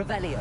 Revelio.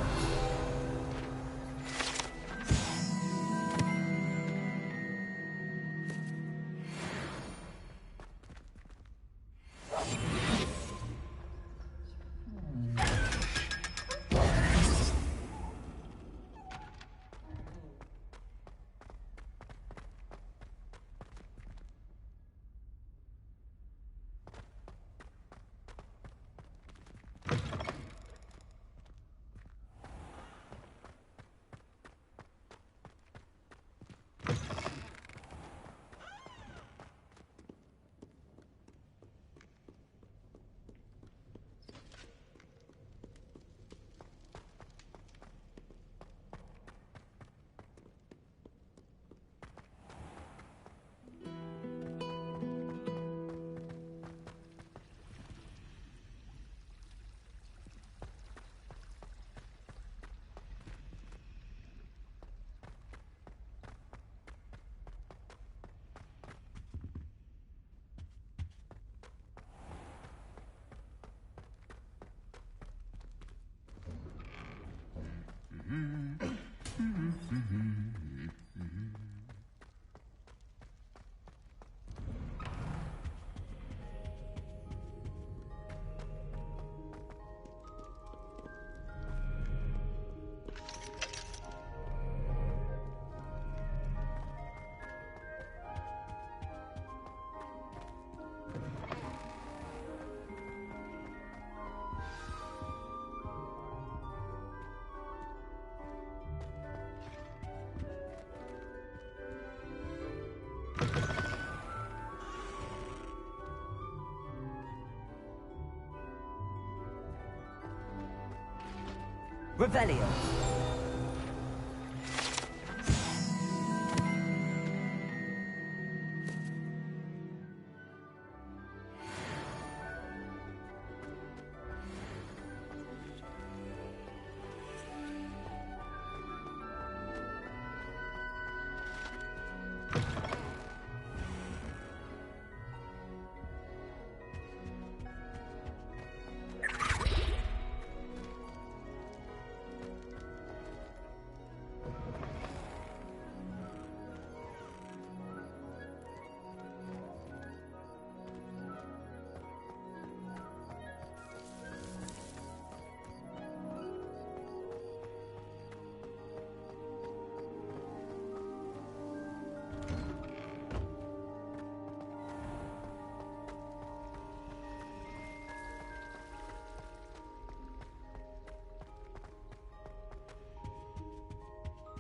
Revelio.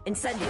Incendio.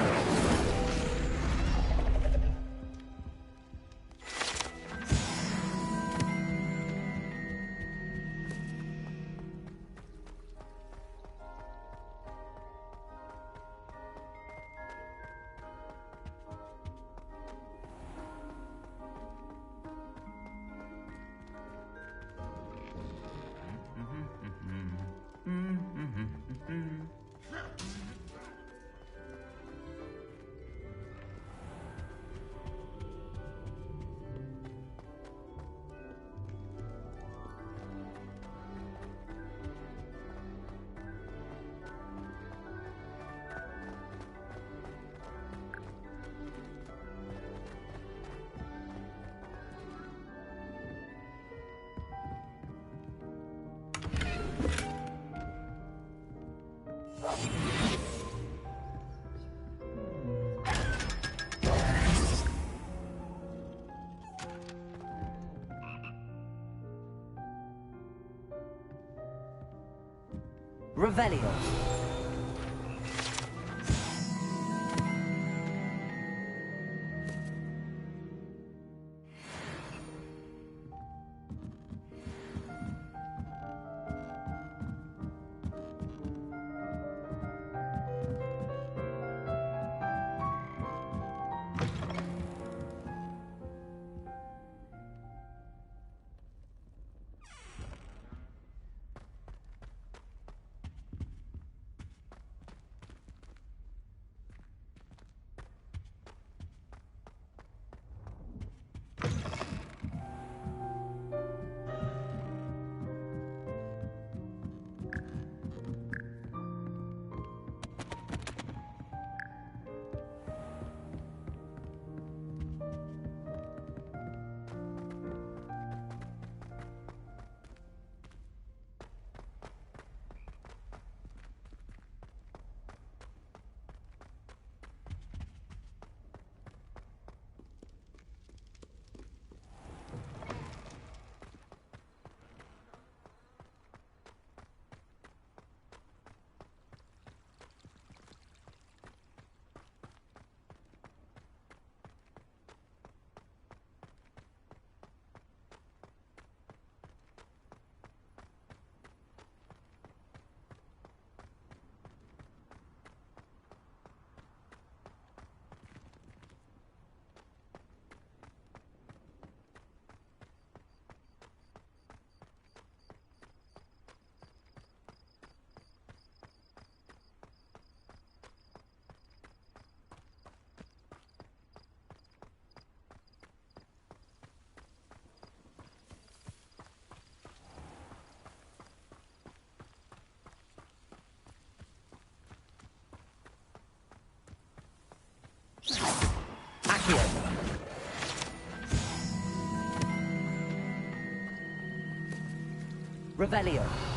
Revelio. Accio. Revelio.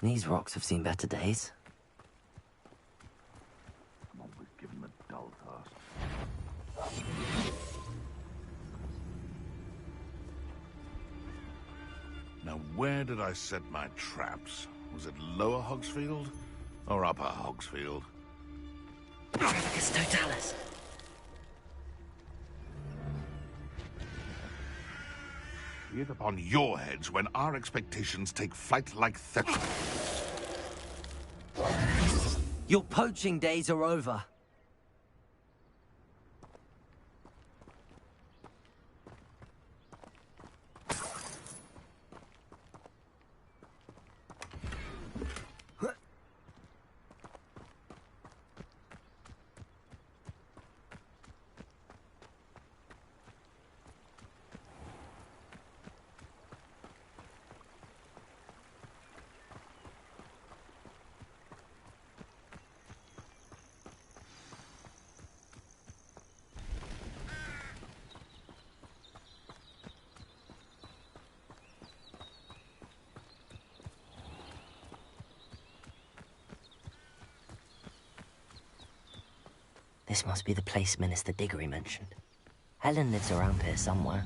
These rocks have seen better days. I'm always giving them a dull task. Now, where did I set my traps? Was it Lower Hogsfield or Upper Hogsfield? Trafficus Totalis. Be it upon your heads when our expectations take flight like that. Your poaching days are over. This must be the place Minister Diggory mentioned. Helen lives around here somewhere.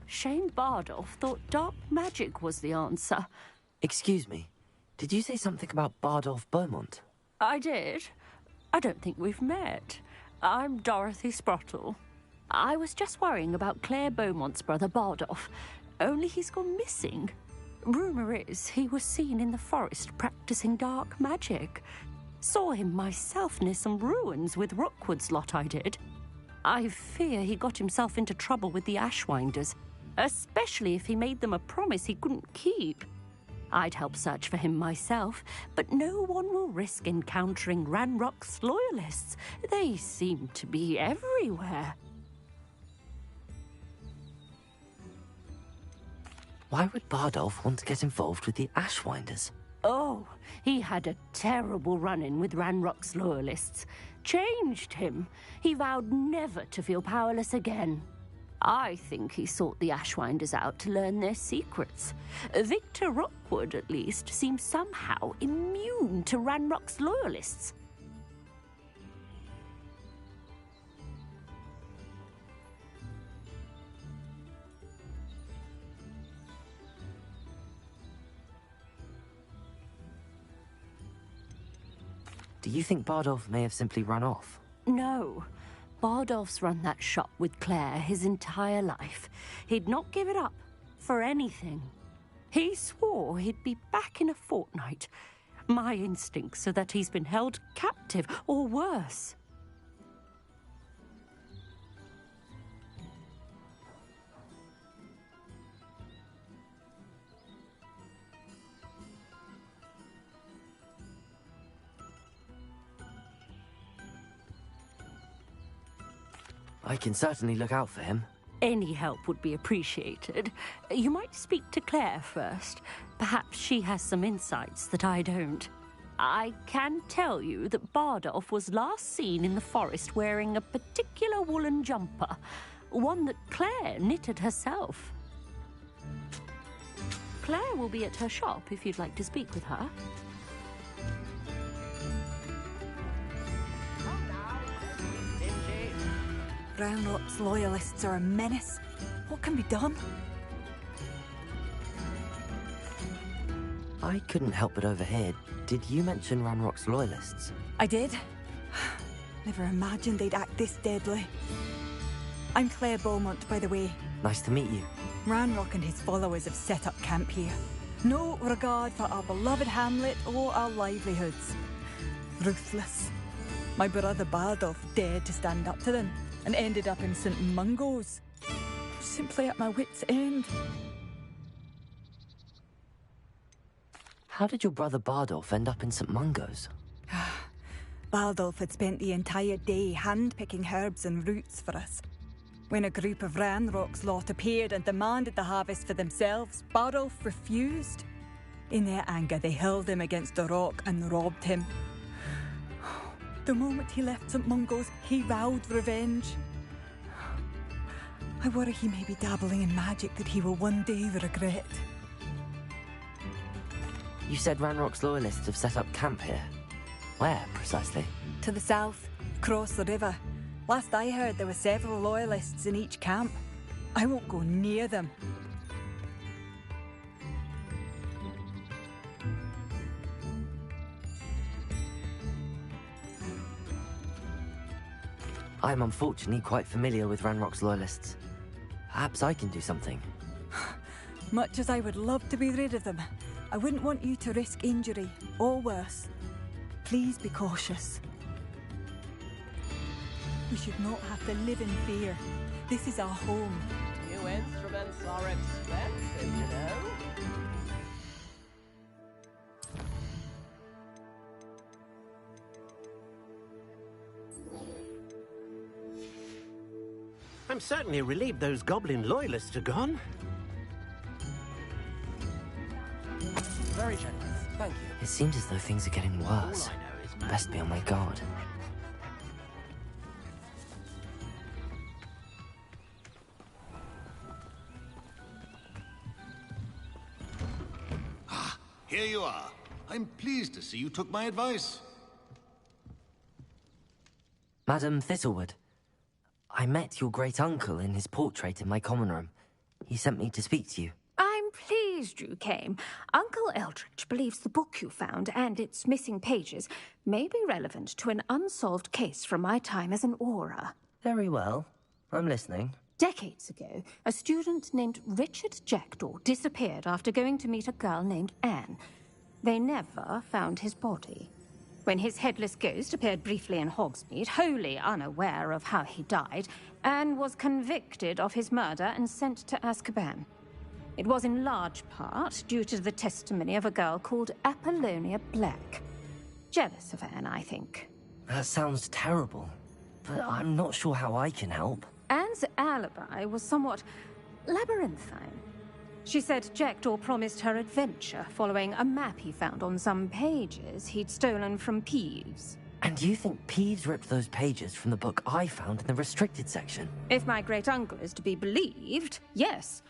Shane Bardolph thought dark magic was the answer. Excuse me, did you say something about Bardolph Beaumont? I did. I don't think we've met. I'm Dorothy Sprottle. I was just worrying about Claire Beaumont's brother Bardolph, only he's gone missing. Rumour is he was seen in the forest practicing dark magic. Saw him myself near some ruins with Rookwood's lot I did. I fear he got himself into trouble with the Ashwinders, especially if he made them a promise he couldn't keep. I'd help search for him myself, but no one will risk encountering Ranrock's loyalists. They seem to be everywhere. Why would Bardolph want to get involved with the Ashwinders? Oh, he had a terrible run-in with Ranrock's loyalists. Changed him. He vowed never to feel powerless again. I think he sought the Ashwinders out to learn their secrets. Victor Rookwood, at least, seems somehow immune to Ranrock's loyalists. Do you think Bardolph may have simply run off? No. Bardolph's run that shop with Claire his entire life. He'd not give it up for anything. He swore he'd be back in a fortnight. My instincts are that he's been held captive, or worse. I can certainly look out for him. Any help would be appreciated. You might speak to Claire first. Perhaps she has some insights that I don't. I can tell you that Bardolph was last seen in the forest wearing a particular woolen jumper, one that Claire knitted herself. Claire will be at her shop if you'd like to speak with her. Ranrock's loyalists are a menace. What can be done? I couldn't help but overhear. Did you mention Ranrock's loyalists? I did. Never imagined they'd act this deadly. I'm Claire Beaumont, by the way. Nice to meet you. Ranrock and his followers have set up camp here. No regard for our beloved hamlet or our livelihoods. Ruthless. My brother Bardolph dared to stand up to them and ended up in St. Mungo's. Simply at my wit's end. How did your brother Bardolph end up in St. Mungo's? Bardolph had spent the entire day hand-picking herbs and roots for us. When a group of Ranrock's lot appeared and demanded the harvest for themselves, Bardolph refused. In their anger, they hurled him against a rock and robbed him. The moment he left St. Mungo's, he vowed revenge. I worry he may be dabbling in magic that he will one day regret. You said Ranrock's loyalists have set up camp here. Where, precisely? To the south, across the river. Last I heard, there were several loyalists in each camp. I won't go near them. I'm unfortunately quite familiar with Ranrock's loyalists. Perhaps I can do something. Much as I would love to be rid of them, I wouldn't want you to risk injury, or worse. Please be cautious. We should not have to live in fear. This is our home. New instruments are expensive, you know. I'm certainly relieved those goblin loyalists are gone. Very generous, thank you. It seems as though things are getting worse. All I know is Best be on my guard. Here you are. I'm pleased to see you took my advice. Madam Thistlewood, I met your great-uncle in his portrait in my common room. He sent me to speak to you. I'm pleased you came. Uncle Eldridge believes the book you found and its missing pages may be relevant to an unsolved case from my time as an aura. Very well. I'm listening. Decades ago, a student named Richard Jackdaw disappeared after going to meet a girl named Anne. They never found his body. When his headless ghost appeared briefly in Hogsmeade, wholly unaware of how he died, Anne was convicted of his murder and sent to Azkaban. It was in large part due to the testimony of a girl called Apollonia Black. Jealous of Anne, I think. That sounds terrible, but I'm not sure how I can help. Anne's alibi was somewhat labyrinthine. She said Jackdaw promised her adventure following a map he found on some pages he'd stolen from Peeves. And you think Peeves ripped those pages from the book I found in the restricted section? If my great-uncle is to be believed, yes.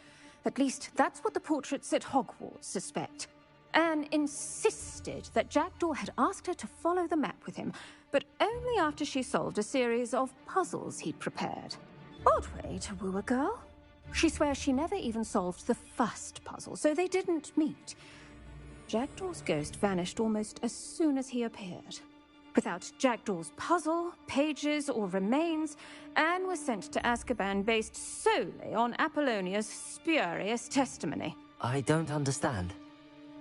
At least that's what the portraits at Hogwarts suspect. Anne insisted that Jackdaw had asked her to follow the map with him, but only after she solved a series of puzzles he'd prepared. Odd way to woo a girl. She swears she never even solved the first puzzle, so they didn't meet. Jackdaw's ghost vanished almost as soon as he appeared. Without Jackdaw's puzzle, pages, or remains, Anne was sent to Azkaban based solely on Apollonia's spurious testimony. I don't understand.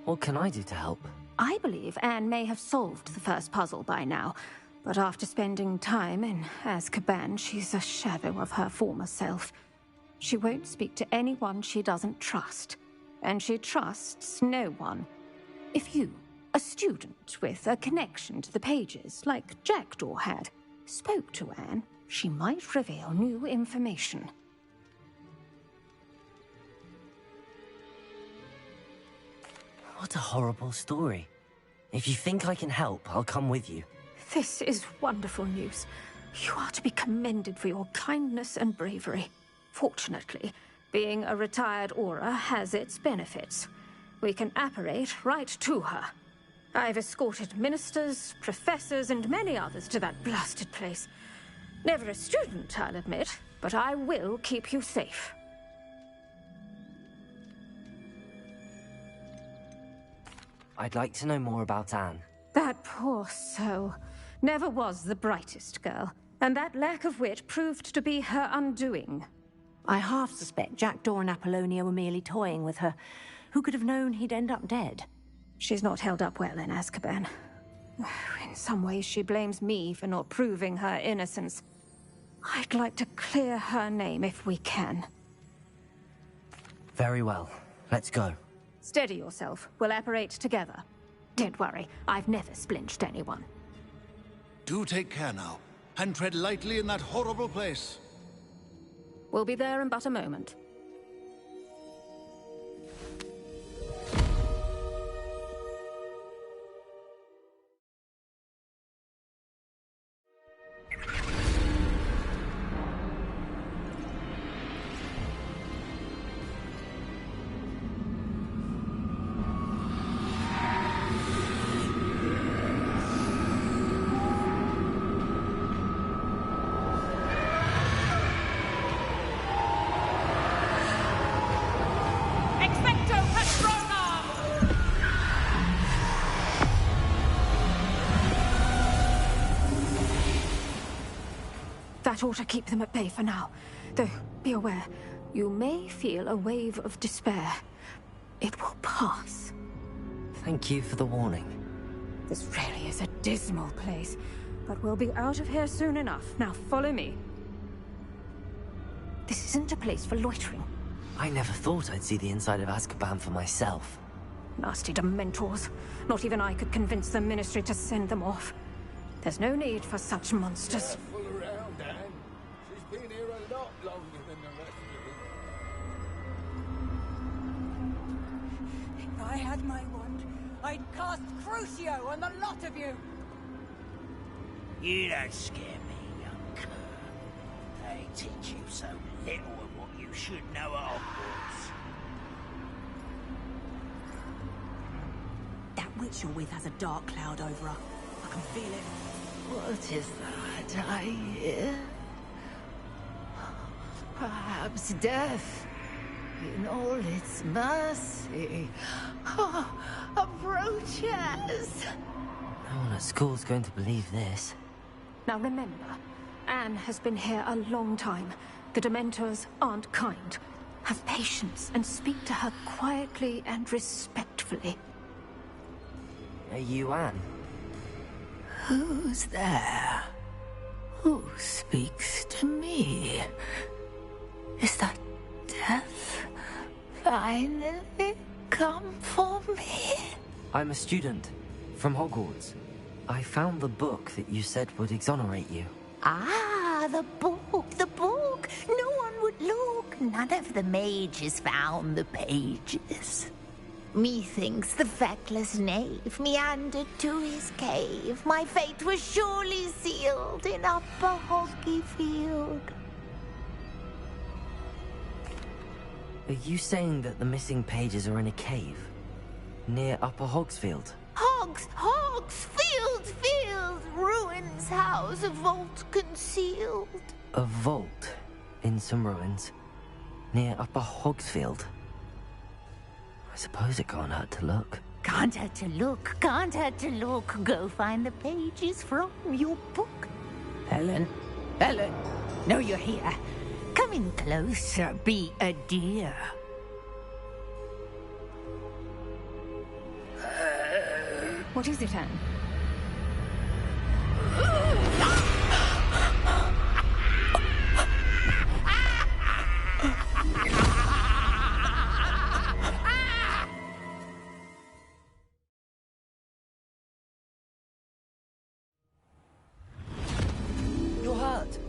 What can I do to help? I believe Anne may have solved the first puzzle by now, but after spending time in Azkaban, she's a shadow of her former self. She won't speak to anyone she doesn't trust, and she trusts no one. If you, a student with a connection to the pages, like Jackdaw had, spoke to Anne, she might reveal new information. What a horrible story. If you think I can help, I'll come with you. This is wonderful news. You are to be commended for your kindness and bravery. Fortunately, being a retired Aura has its benefits. We can apparate right to her. I've escorted ministers, professors, and many others to that blasted place. Never a student, I'll admit, but I will keep you safe. I'd like to know more about Anne. That poor soul. Never was the brightest girl. And that lack of wit proved to be her undoing. I half suspect Jackdaw and Apollonia were merely toying with her. Who could have known he'd end up dead? She's not held up well in Azkaban. In some ways, she blames me for not proving her innocence. I'd like to clear her name if we can. Very well. Let's go. Steady yourself. We'll apparate together. Don't worry, I've never splinched anyone. Do take care now, and tread lightly in that horrible place. We'll be there in but a moment. That ought to keep them at bay for now. Though, be aware, you may feel a wave of despair. It will pass. Thank you for the warning. This really is a dismal place, but we'll be out of here soon enough. Now follow me. This isn't a place for loitering. I never thought I'd see the inside of Azkaban for myself. Nasty Dementors. Not even I could convince the Ministry to send them off. There's no need for such monsters. Careful around, Anne. She's been here a lot longer than the rest of us. If I had my wand, I'd cast Crucio on the lot of you! You don't scare me, young cur. They teach you so little of what you should know at Hogwarts. That witch you're with has a dark cloud over her. I can feel it. What is that I hear? Perhaps death, in all its mercy, approaches. No one at school's going to believe this. Now remember, Anne has been here a long time. The Dementors aren't kind. Have patience and speak to her quietly and respectfully. Are you Anne? Who's there? Who speaks to me? Is that death finally come for me? I'm a student from Hogwarts. I found the book that you said would exonerate you. Ah, the book, the book. No one would look. None of the mages found the pages. Methinks the feckless knave meandered to his cave. My fate was surely sealed in Upper Hoggyfield. Are you saying that the missing pages are in a cave? Near Upper Hogsfield? Hogsfield, ruins house, a vault concealed. A vault in some ruins? Near Upper Hogsfield? I suppose it can't hurt to look. Can't hurt to look, can't hurt to look. Go find the pages from your book. Helen, no, you're here. Come in closer, be a dear. What is it, Anne? You're hurt.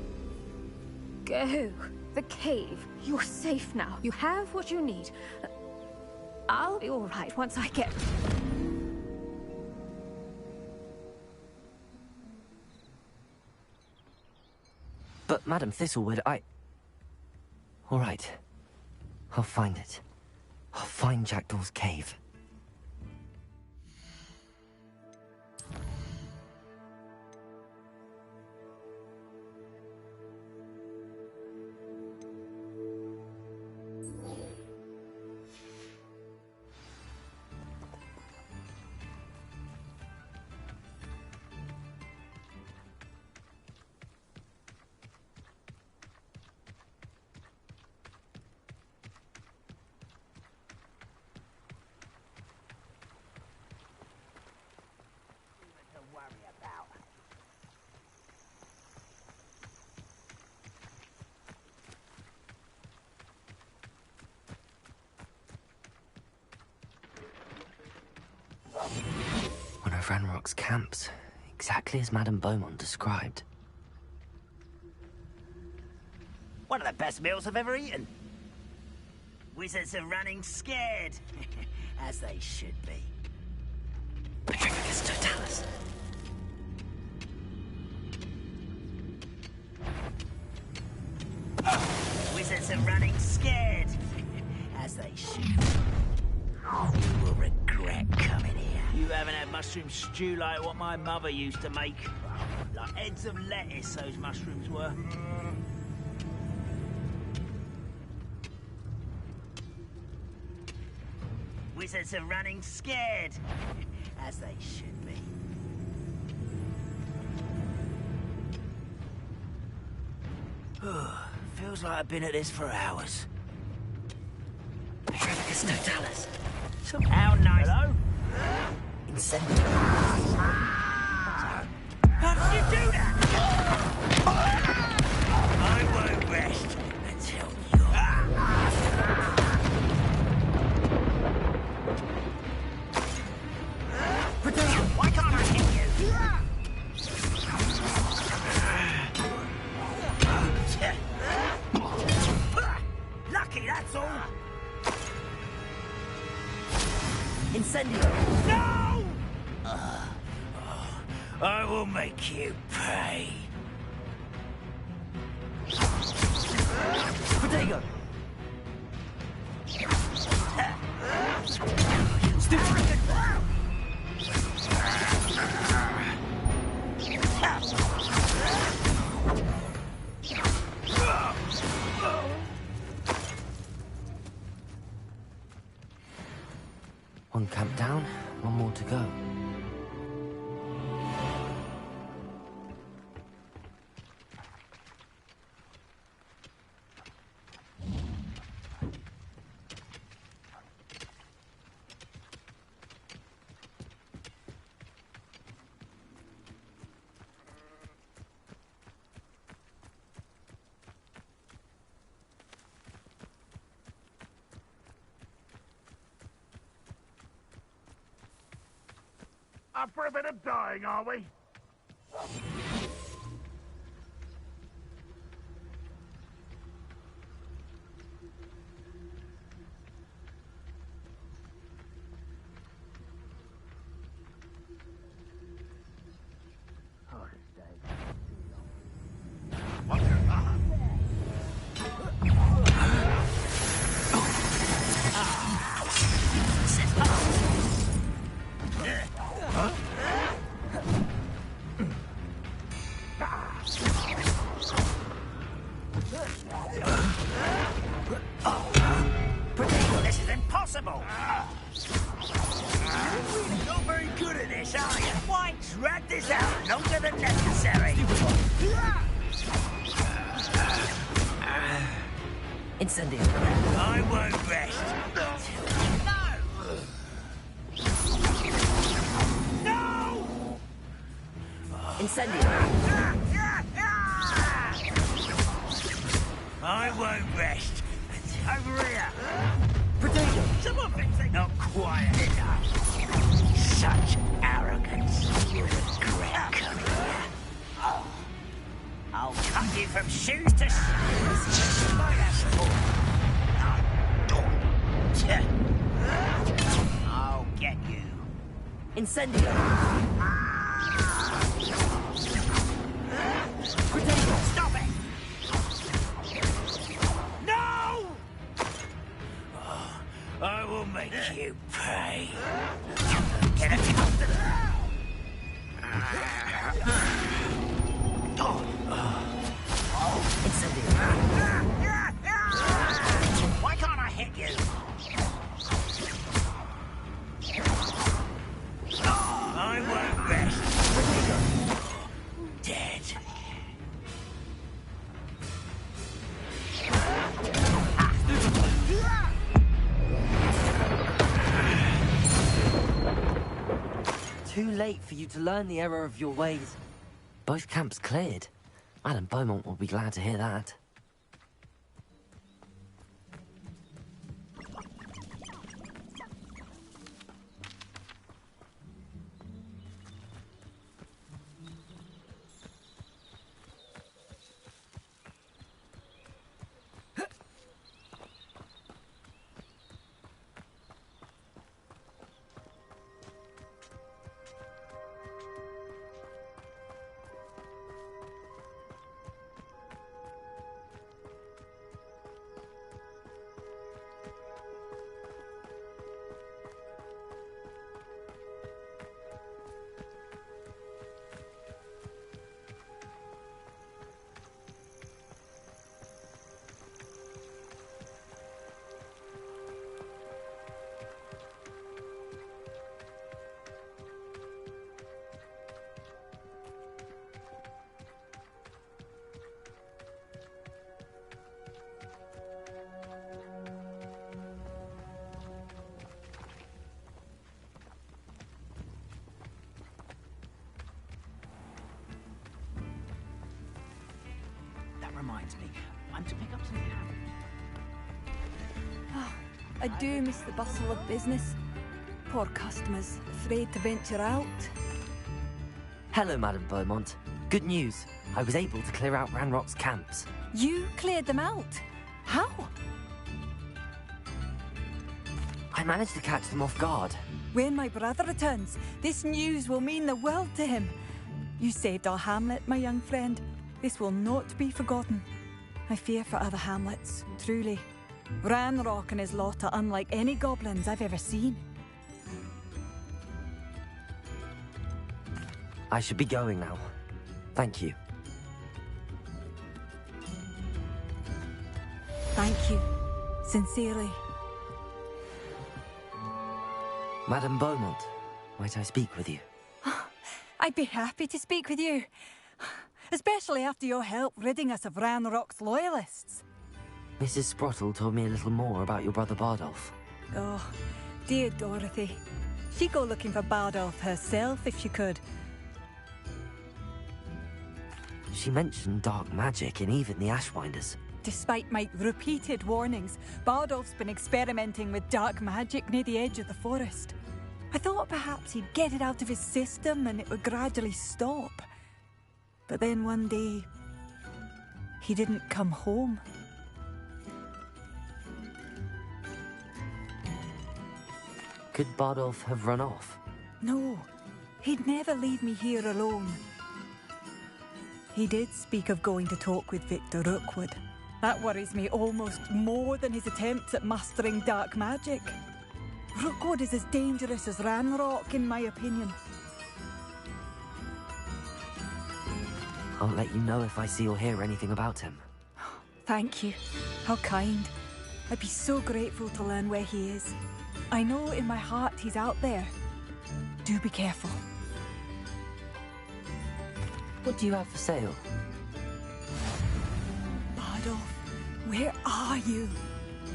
Go. The cave. You're safe now. You have what you need. I'll be all right once I get... But, Madam Thistlewood, all right. I'll find it. I'll find Jackdaw's cave. Ranrock's camps, exactly as Madame Beaumont described. One of the best meals I've ever eaten. Wizards are running scared, as they should be. Petrificus Totalis. Wizards are running scared, as they should be. You will regret coming here. You haven't had mushroom stew like what my mother used to make. Like heads of lettuce, those mushrooms were. Wizards are running scared, as they should be. Feels like I've been at this for hours. Petrificus Totalis. How nice. Hello? Incendio. How did you do that? I won't rest until you're... Why can't I hit you? Lucky, that's all. Incendio. No! I will make you pay. Protego. One camp down, one more to go. Up for a bit of dying, are we? This is impossible! You're not very good at this, are you? Why drag this out longer than necessary? Incendio. I won't rest. No! Incendio. I won't rest. Over here. Protego. Someone thinks they're not quiet enough. Such arrogance. You regret coming here. I'll cut you from shoes to shoes. I'll get you. Incendio. Protego. Stop it! No! I will make you pay. Get it comfortable. Why can't I hit you? I won't rest. Dead. Too late for you to learn the error of your ways. Both camps cleared. Madame Beaumont will be glad to hear that. reminds me, I'm to pick up some carrots. I do miss the bustle of business. Poor customers, afraid to venture out. Hello, Madame Beaumont. Good news. I was able to clear out Ranrock's camps. You cleared them out? How? I managed to catch them off guard. When my brother returns, this news will mean the world to him. You saved our hamlet, my young friend. This will not be forgotten. I fear for other hamlets, truly. Ranrock and his lot are unlike any goblins I've ever seen. I should be going now. Thank you. Thank you. Sincerely. Madame Beaumont, might I speak with you? I'd be happy to speak with you. Especially after your help ridding us of Ranrock's loyalists. Mrs. Sprottle told me a little more about your brother Bardolph. Oh, dear Dorothy. She'd go looking for Bardolph herself if she could. She mentioned dark magic in even the Ashwinders. Despite my repeated warnings, Bardolph's been experimenting with dark magic near the edge of the forest. I thought perhaps he'd get it out of his system and it would gradually stop. But then one day, he didn't come home. Could Bardolph have run off? No, he'd never leave me here alone. He did speak of going to talk with Victor Rookwood. That worries me almost more than his attempts at mastering dark magic. Rookwood is as dangerous as Ranrock, in my opinion. I'll let you know if I see or hear anything about him. Thank you. How kind. I'd be so grateful to learn where he is. I know in my heart he's out there. Do be careful. What do you have for sale? Bardolph, where are you?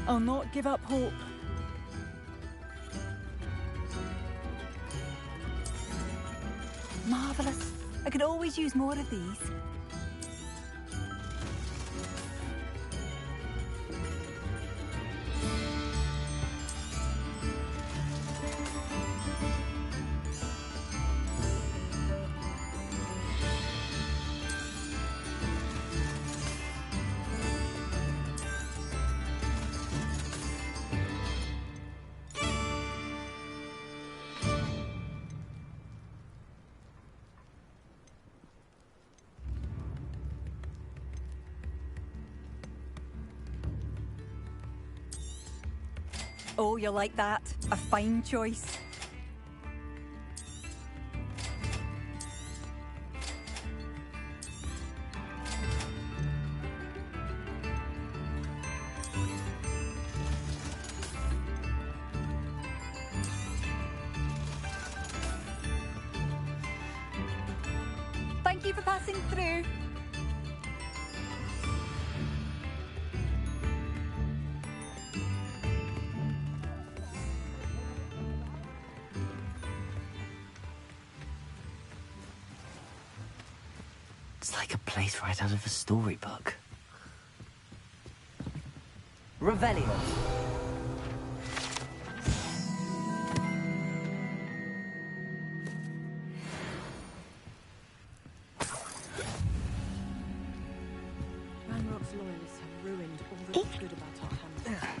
I'll not give up hope. Marvellous. I could always use more of these. Oh, you like that? A fine choice. Thank you for passing through. It's like a place right out of a storybook. Revelio. Ranrock's loyalists have ruined all that was good about our hamlet.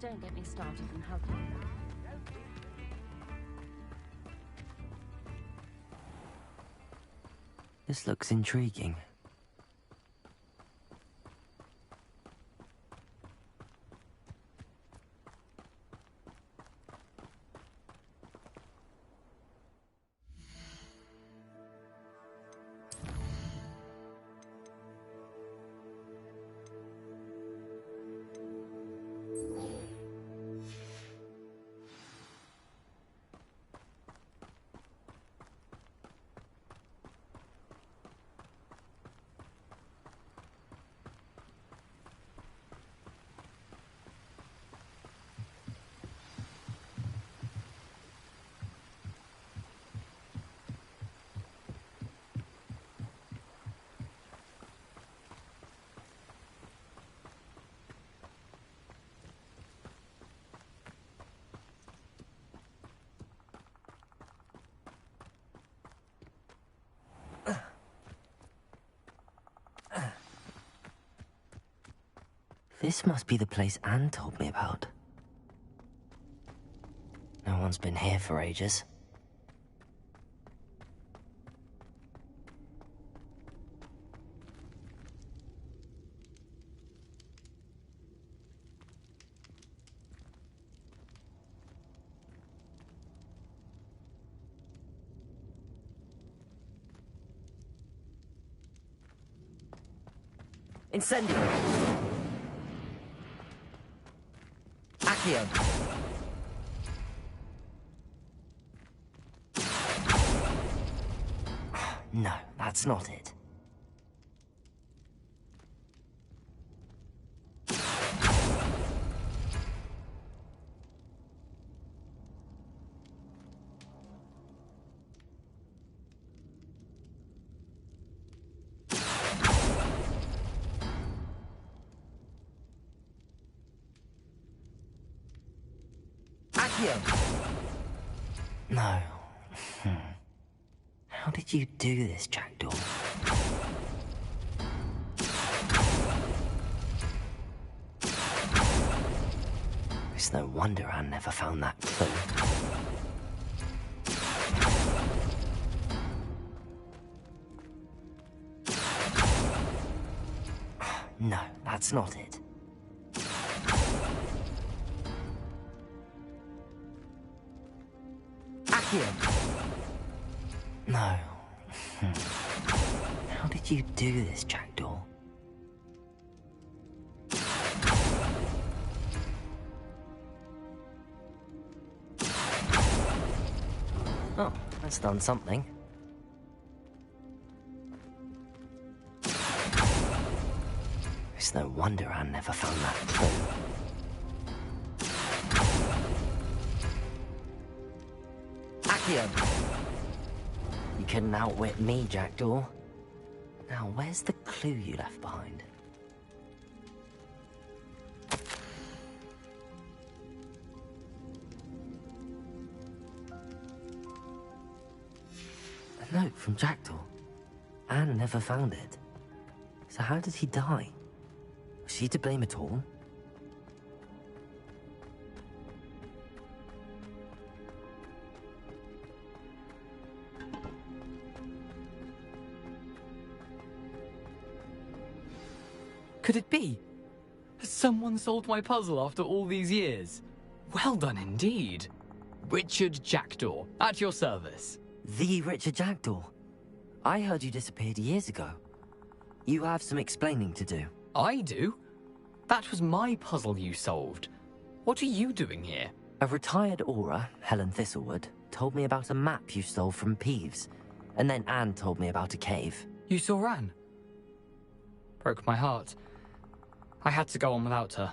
Don't get me started on hugging. This looks intriguing. This must be the place Anne told me about. No one's been here for ages. Incendio! Accio! No, that's not it. No. How did you do this, Jackdaw? It's no wonder Anne never found that clue. No, that's not it. No. How did you do this, Jackdaw? Oh, that's done something. It's no wonder Anne never found that clue. You couldn't outwit me, Jackdaw. Now, where's the clue you left behind? A note from Jackdaw. Anne never found it. So how did he die? Was she to blame at all? Could it be? Has someone solved my puzzle after all these years? Well done indeed. Richard Jackdaw, at your service. The Richard Jackdaw? I heard you disappeared years ago. You have some explaining to do. I do? That was my puzzle you solved. What are you doing here? A retired aura, Helen Thistlewood, told me about a map you stole from Peeves. And then Anne told me about a cave. You saw Anne? Broke my heart. I had to go on without her.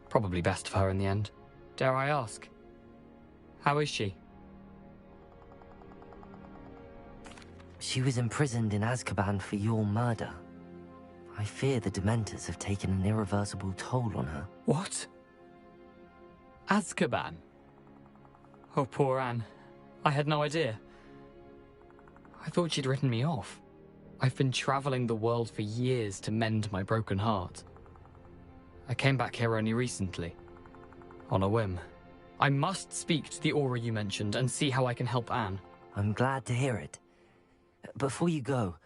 Probably best of her in the end. Dare I ask? How is she? She was imprisoned in Azkaban for your murder. I fear the Dementors have taken an irreversible toll on her. What? Azkaban? Oh, poor Anne. I had no idea. I thought she'd written me off. I've been traveling the world for years to mend my broken heart. I came back here only recently. On a whim. I must speak to the aura you mentioned and see how I can help Anne. I'm glad to hear it. Before you go,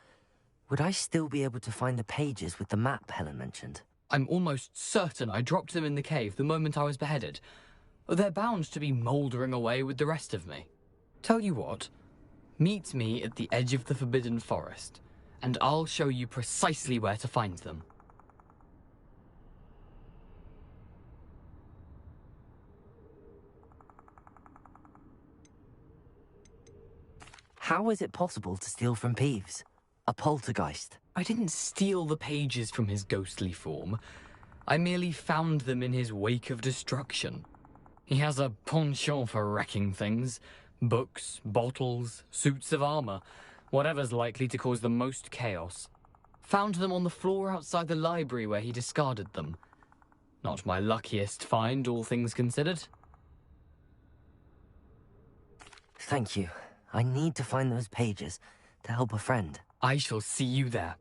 would I still be able to find the pages with the map Helen mentioned? I'm almost certain I dropped them in the cave the moment I was beheaded. They're bound to be mouldering away with the rest of me. Tell you what, meet me at the edge of the Forbidden Forest, and I'll show you precisely where to find them. How is it possible to steal from Peeves? A poltergeist? I didn't steal the pages from his ghostly form. I merely found them in his wake of destruction. He has a penchant for wrecking things. Books, bottles, suits of armor. Whatever's likely to cause the most chaos. Found them on the floor outside the library where he discarded them. Not my luckiest find, all things considered. Thank you. I need to find those pages to help a friend. I shall see you there.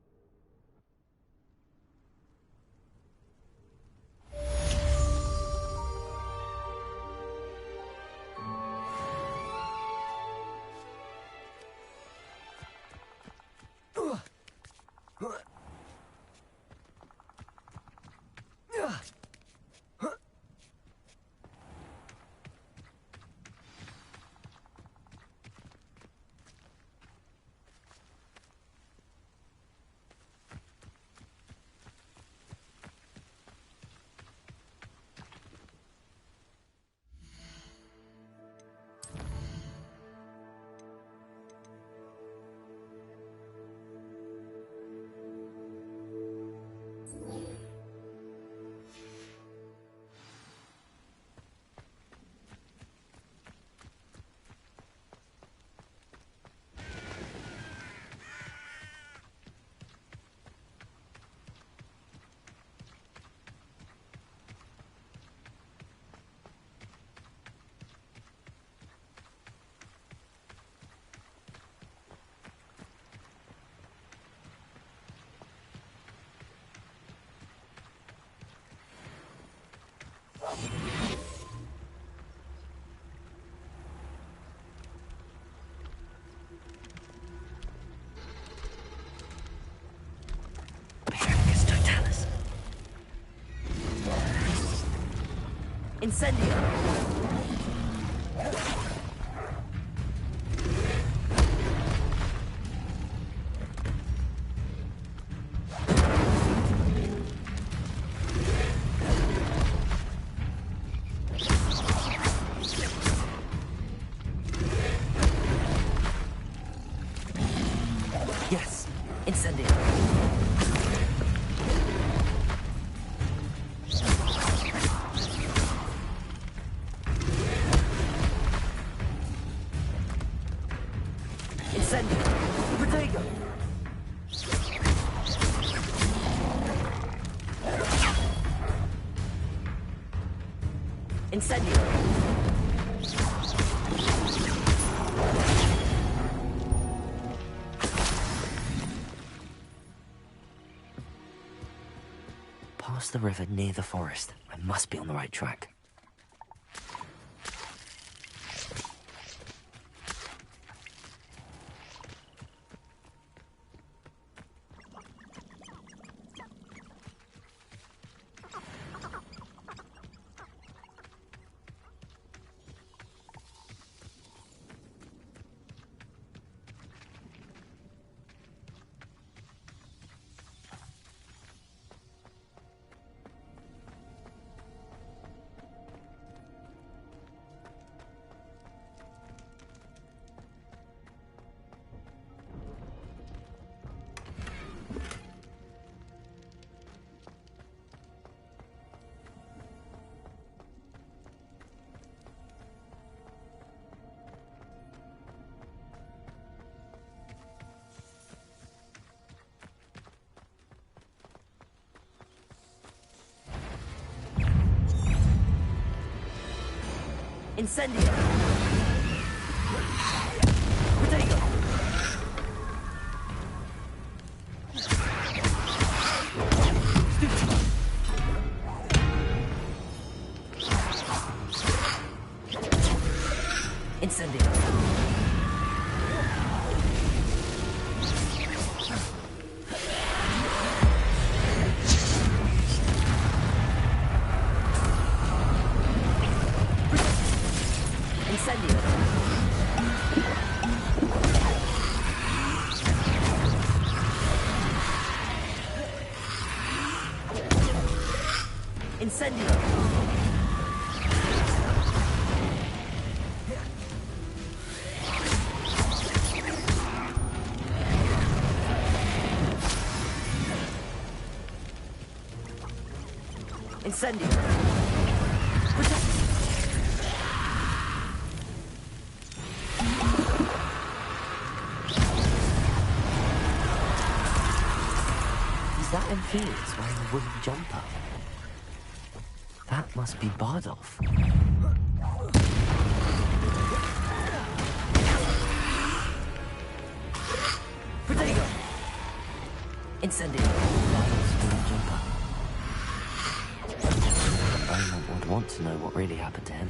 Incendio! Yes, Incendio. Incendio! Past the river near the forest. I must be on the right track. Incendio! Potato! Incendio! Is that in Felix wearing a wooden jumper? That must be Bardolph. Protego! Incendio! Bardolph's wooden jumper. Beaumont would want to know what really happened to him.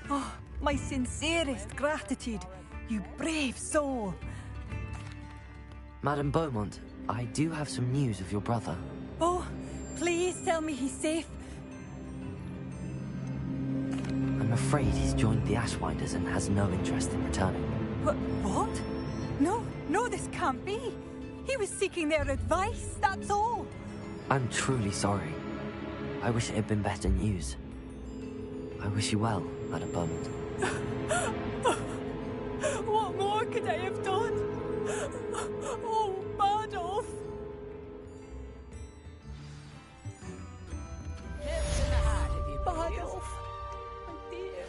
Oh, my sincerest gratitude, you brave soul. Madame Beaumont, I do have some news of your brother. Oh, please tell me he's safe. I'm afraid he's joined the Ashwinders and has no interest in returning. What? No, this can't be. He was seeking their advice, that's all. I'm truly sorry. I wish it had been better news. I wish you well, Madame Beaumont. What more could I have done? Oh, Bardolph! Bardolph! Dear.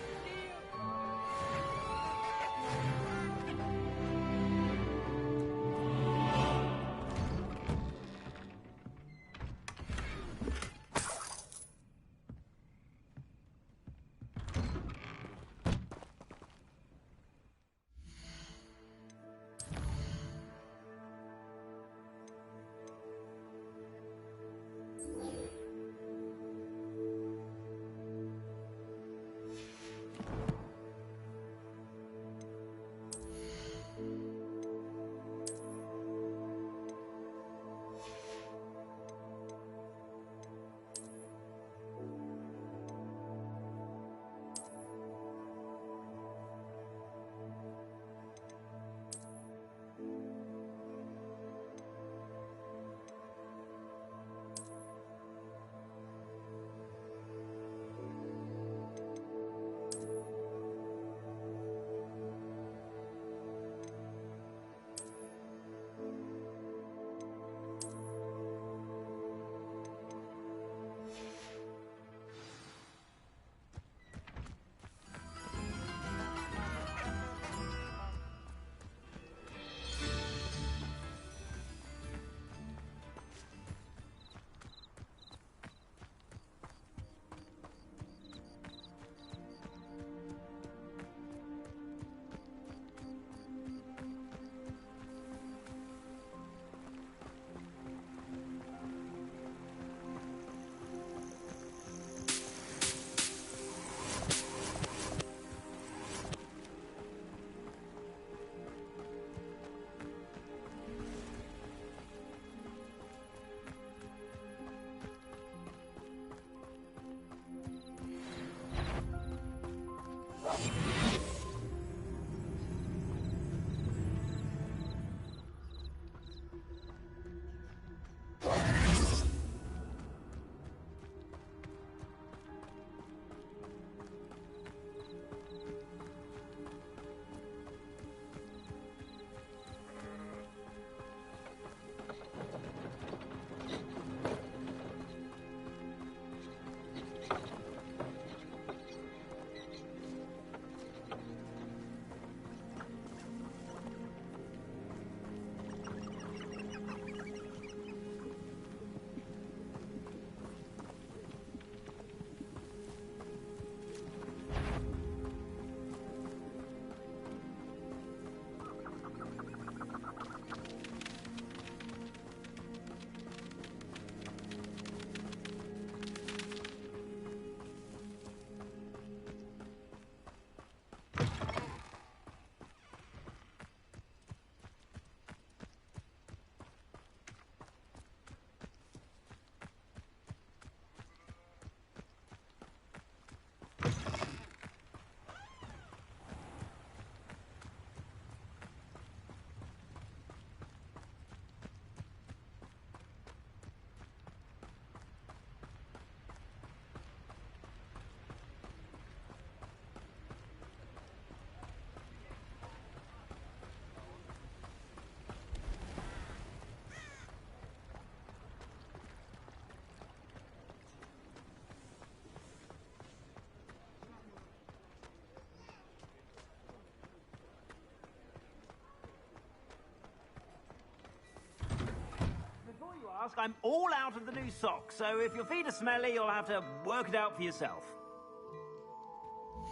ask. I'm all out of the new socks, so if your feet are smelly, you'll have to work it out for yourself.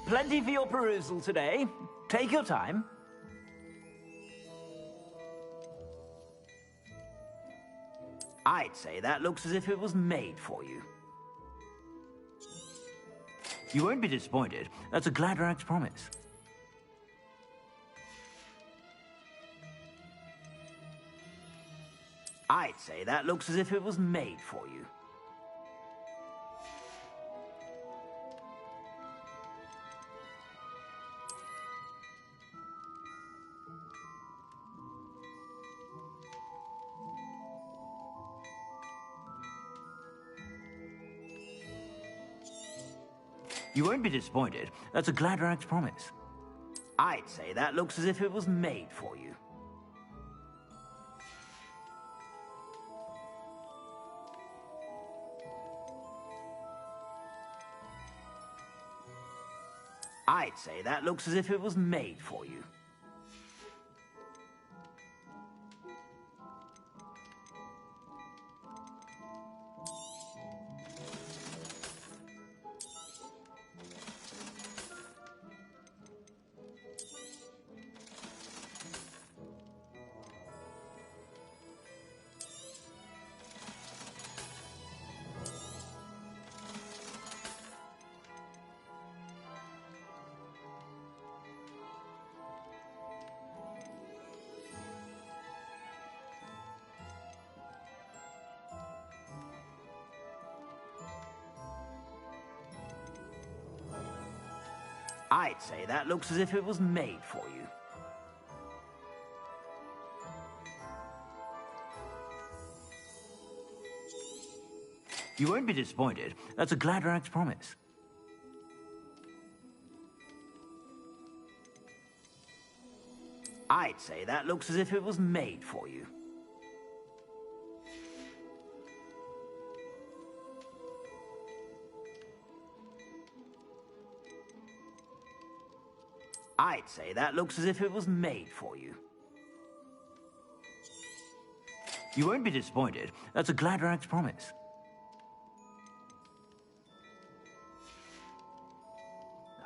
Plenty for your perusal today. Take your time. I'd say that looks as if it was made for you. You won't be disappointed. That's a Gladrag's promise. I'd say that looks as if it was made for you. You won't be disappointed. That's a Gladrag's promise. I'd say that looks as if it was made for you. I'd say that looks as if it was made for you. I'd say that looks as if it was made for you. You won't be disappointed. That's a Gladrag's promise. I'd say that looks as if it was made for you. I'd say that looks as if it was made for you. You won't be disappointed. That's a Gladrag's promise.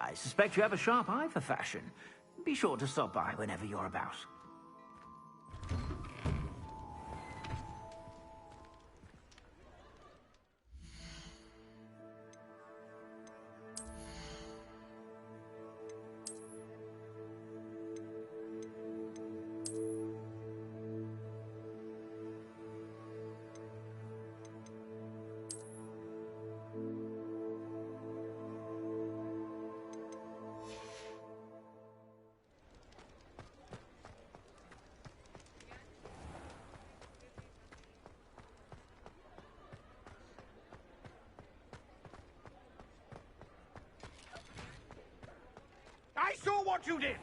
I suspect you have a sharp eye for fashion. Be sure to stop by whenever you're about. I saw what you did!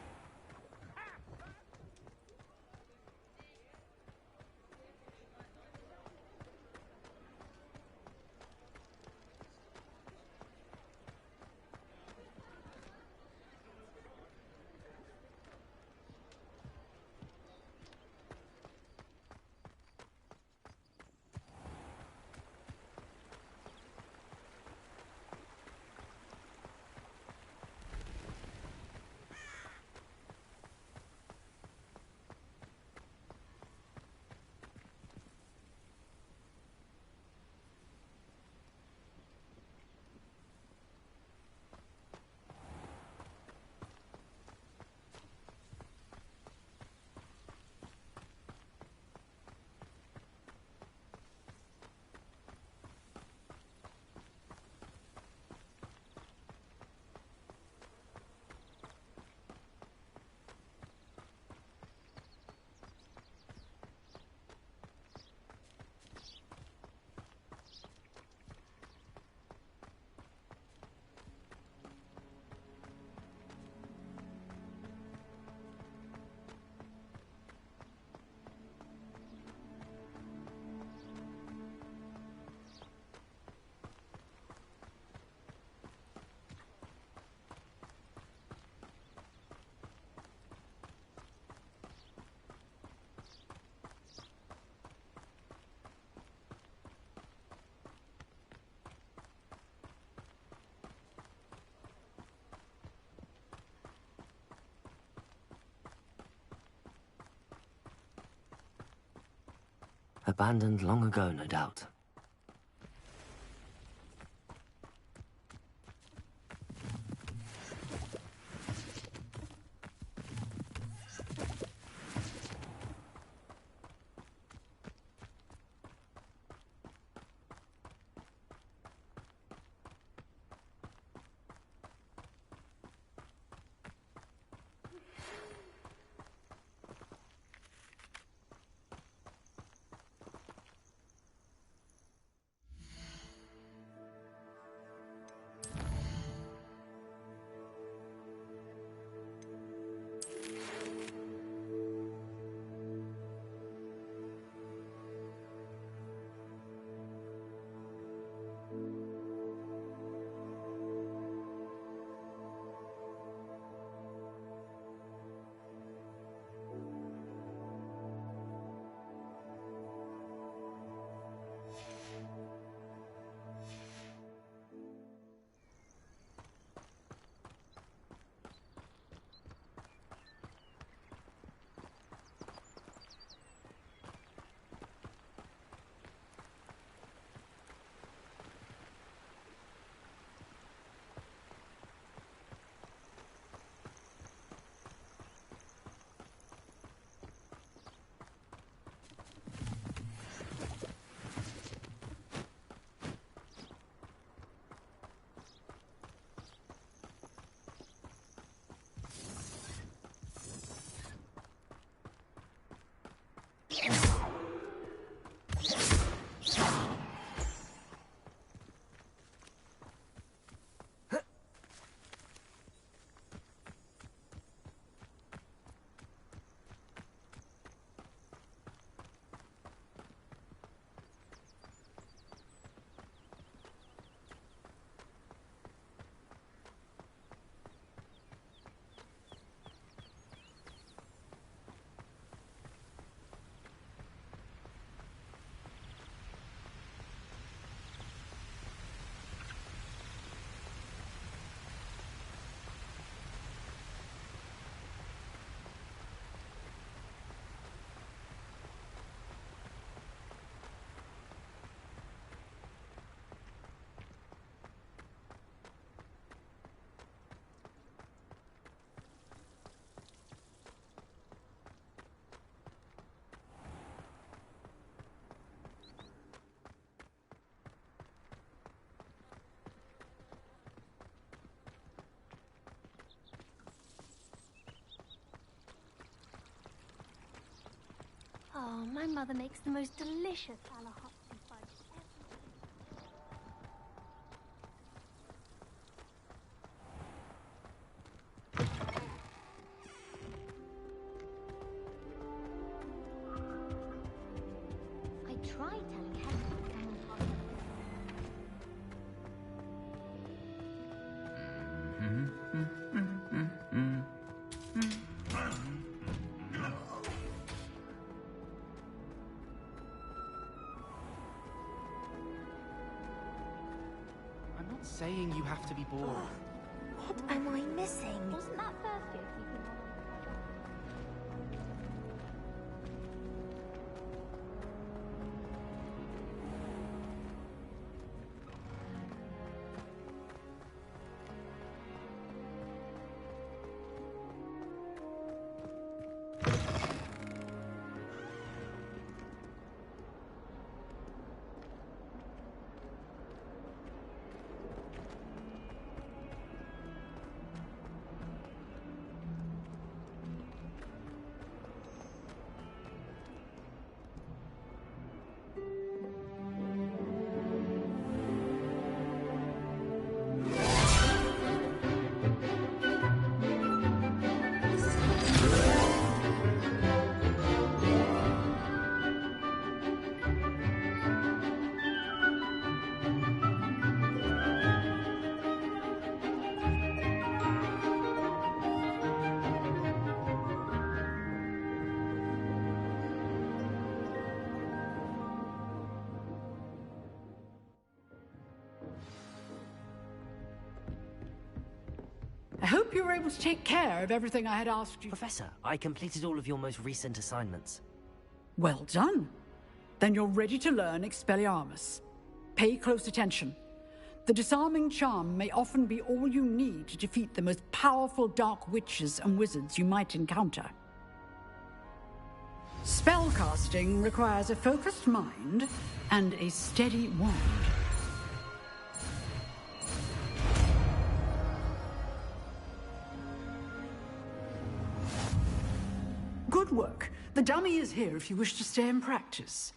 Abandoned long ago, no doubt. Oh, my mother makes the most delicious alahopsy fudge ever. I tried telling Helen to come and help. I'm not saying you have to be bored. What am I missing? Wasn't that first year keeping on? I hope you were able to take care of everything I had asked you. Professor, I completed all of your most recent assignments. Well done. Then you're ready to learn Expelliarmus. Pay close attention. The disarming charm may often be all you need to defeat the most powerful dark witches and wizards you might encounter. Spellcasting requires a focused mind and a steady wand. Good work. The dummy is here if you wish to stay and practice.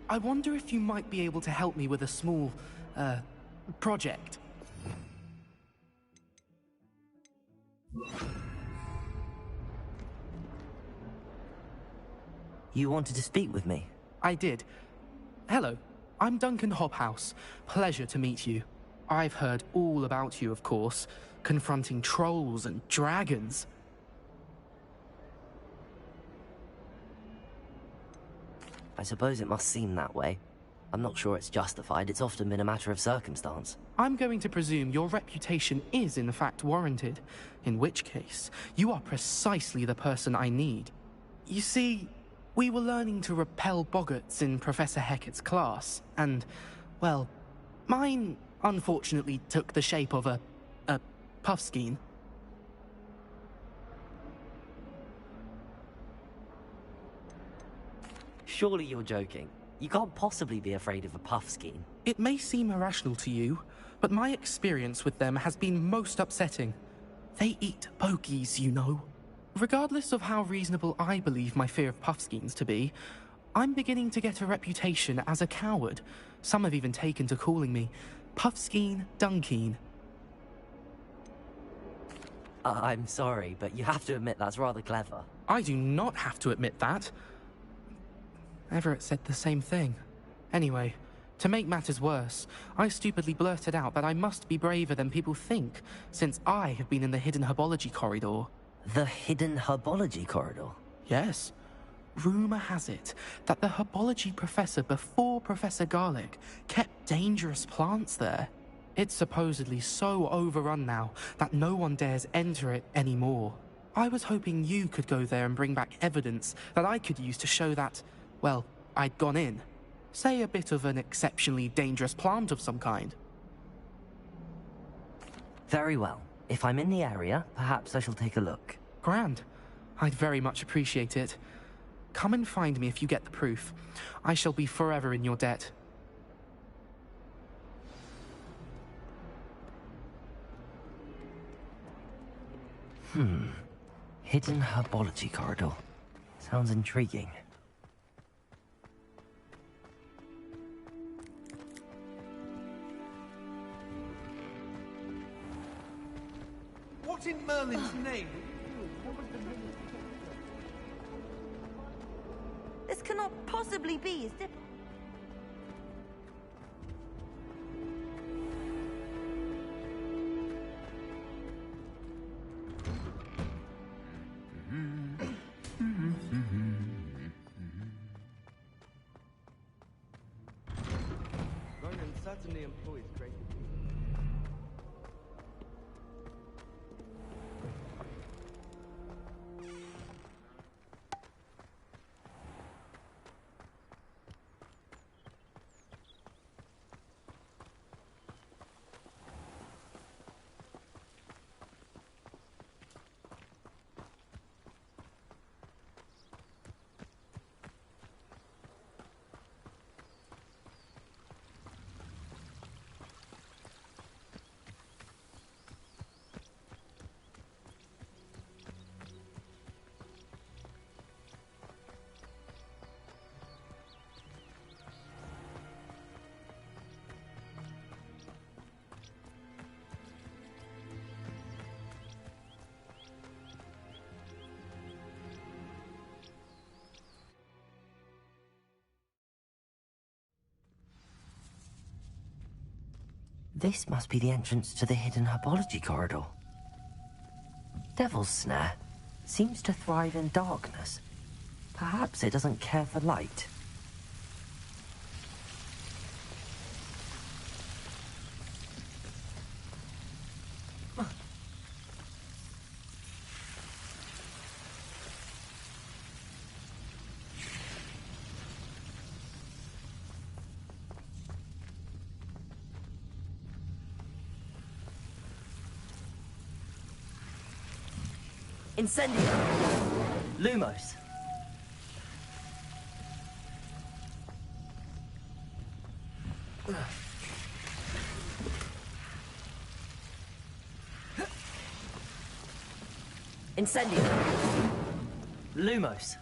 I wonder if you might be able to help me with a small, project. You wanted to speak with me? I did. Hello, I'm Duncan Hobhouse. Pleasure to meet you. I've heard all about you, of course, confronting trolls and dragons. I suppose it must seem that way. I'm not sure it's justified. It's often been a matter of circumstance. I'm going to presume your reputation is in fact warranted, in which case, you are precisely the person I need. You see, we were learning to repel boggarts in Professor Hecat's class, and, well, mine unfortunately took the shape of a puffskein. Surely you're joking. You can't possibly be afraid of a puffskein. It may seem irrational to you, but my experience with them has been most upsetting. They eat bogies, you know. Regardless of how reasonable I believe my fear of puffskeins to be, I'm beginning to get a reputation as a coward. Some have even taken to calling me Puffskein Dunkeen. I'm sorry, but you have to admit that's rather clever. I do not have to admit that. Everett said the same thing. Anyway, to make matters worse, I stupidly blurted out that I must be braver than people think, since I have been in the hidden herbology corridor. The hidden herbology corridor? Yes. Rumour has it that the herbology professor before Professor Garlic kept dangerous plants there. It's supposedly so overrun now that no one dares enter it anymore. I was hoping you could go there and bring back evidence that I could use to show that, well, I'd gone in. Say a bit of an exceptionally dangerous plant of some kind. Very well. If I'm in the area, perhaps I shall take a look. Grand. I'd very much appreciate it. Come and find me if you get the proof. I shall be forever in your debt. Hidden herbology corridor. Sounds intriguing. What in Merlin's name? This cannot possibly be his dip. Ronan certainly employs great. This must be the entrance to the hidden herbology corridor. Devil's Snare seems to thrive in darkness. Perhaps it doesn't care for light. Incendio! Lumos! Incendio! Lumos!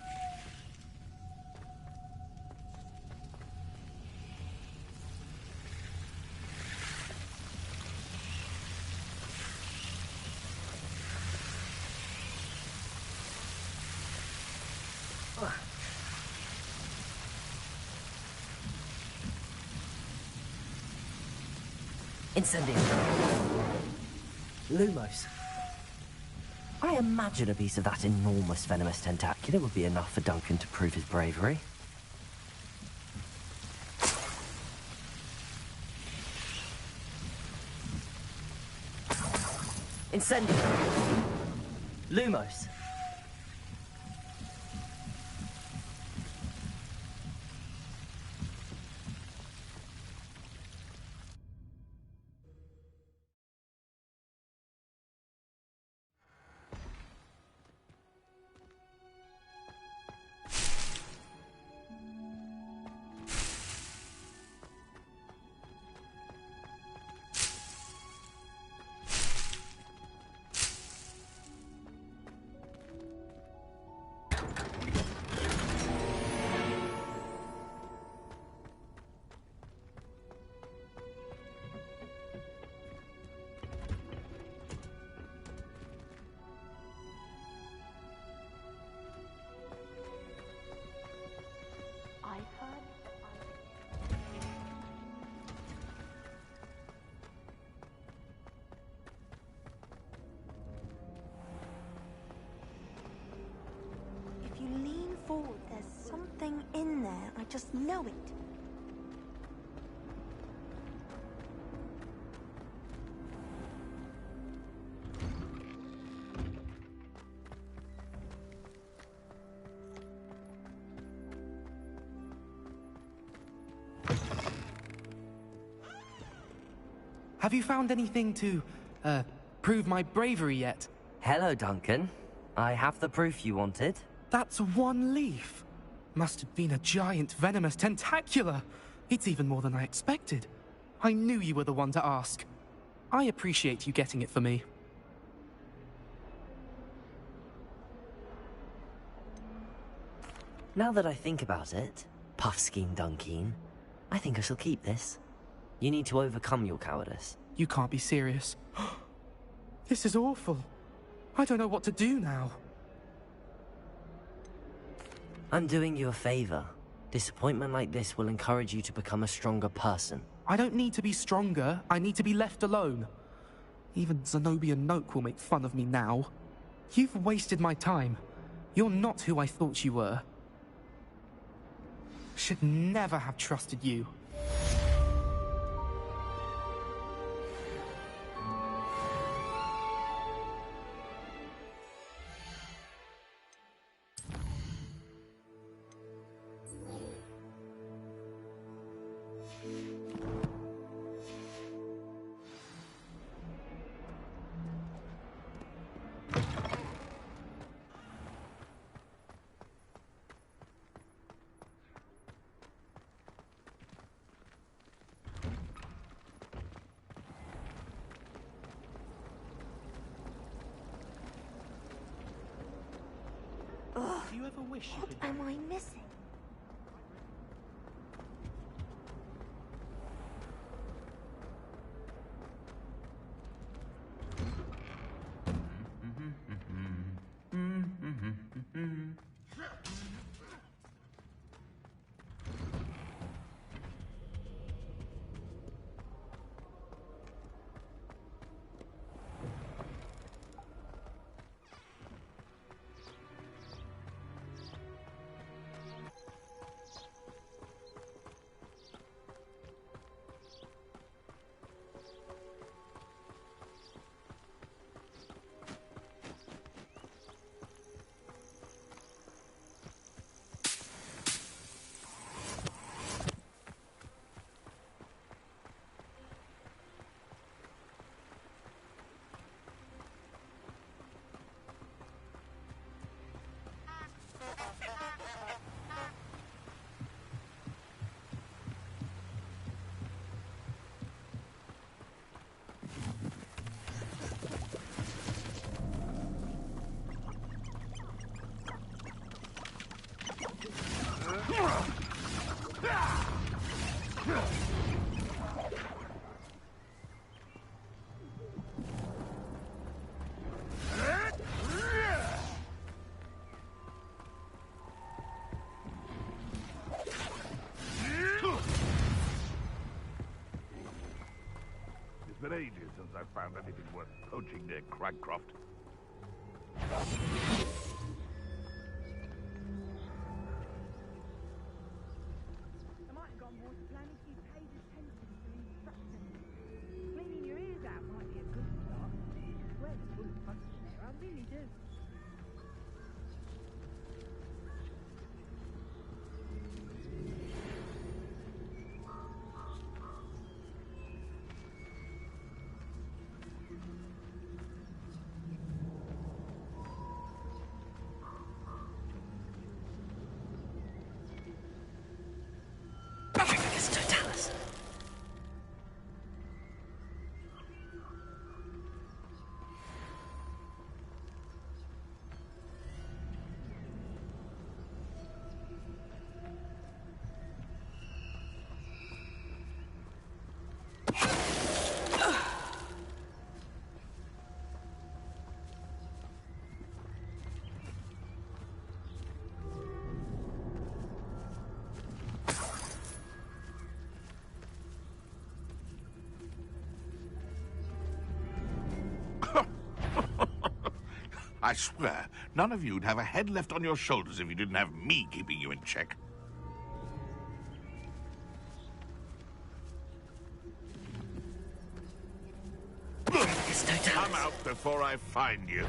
Incendio. Lumos. I imagine a piece of that enormous venomous tentacular would be enough for Duncan to prove his bravery. Incendio. Lumos. If you lean forward, there's something in there. I just know it. Have you found anything to, prove my bravery yet? Hello, Duncan. I have the proof you wanted. That's one leaf. Must have been a giant venomous tentacula. It's even more than I expected. I knew you were the one to ask. I appreciate you getting it for me. Now that I think about it, Puffskein Dunkeen, I think I shall keep this. You need to overcome your cowardice. You can't be serious. This is awful. I don't know what to do now. I'm doing you a favor. Disappointment like this will encourage you to become a stronger person. I don't need to be stronger. I need to be left alone. Even Zenobia Noak will make fun of me now. You've wasted my time. You're not who I thought you were. Should never have trusted you. Do you ever wish you could... What am I missing? since I found anything worth poaching near Cragcroft. I might have gone water plan if you paid attention to instructions. Cleaning your ears out might be a good start. I swear there's good fun in there, I really do. I swear, none of you'd have a head left on your shoulders if you didn't have me keeping you in check. Come out before I find you.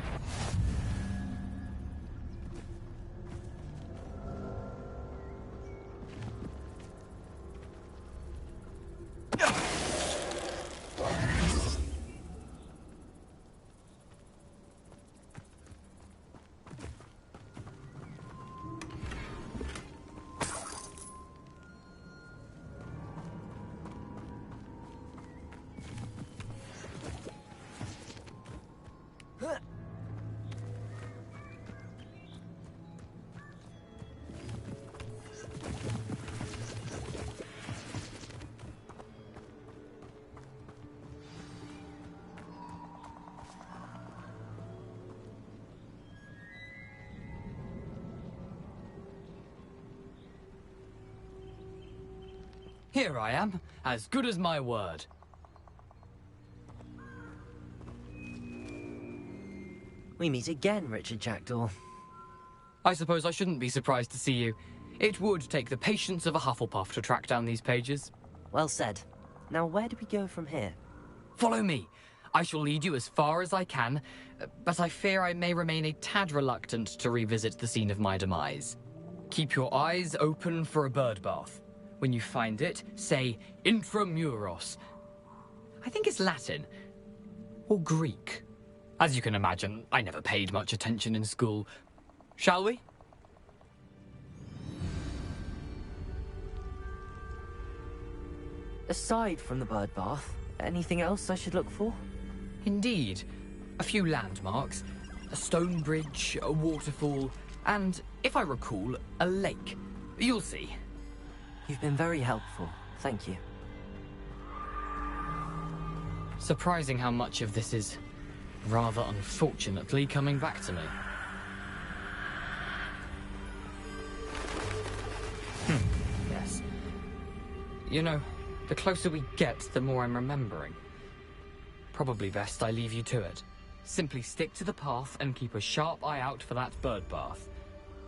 Here I am, as good as my word. We meet again, Richard Jackdaw. I suppose I shouldn't be surprised to see you. It would take the patience of a Hufflepuff to track down these pages. Well said. Now where do we go from here? Follow me. I shall lead you as far as I can, but I fear I may remain a tad reluctant to revisit the scene of my demise. Keep your eyes open for a bird bath. When you find it, say Intramuros. I think it's Latin. Or Greek. As you can imagine, I never paid much attention in school. Shall we? Aside from the bird bath, anything else I should look for? Indeed. A few landmarks. A stone bridge, a waterfall, and, if I recall, a lake. You'll see. You've been very helpful. Thank you. Surprising how much of this is, rather unfortunately, coming back to me. Yes. You know, the closer we get, the more I'm remembering. Probably best I leave you to it. Simply stick to the path and keep a sharp eye out for that bird bath.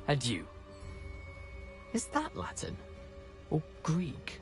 Adieu. Is that Latin? Or Greek?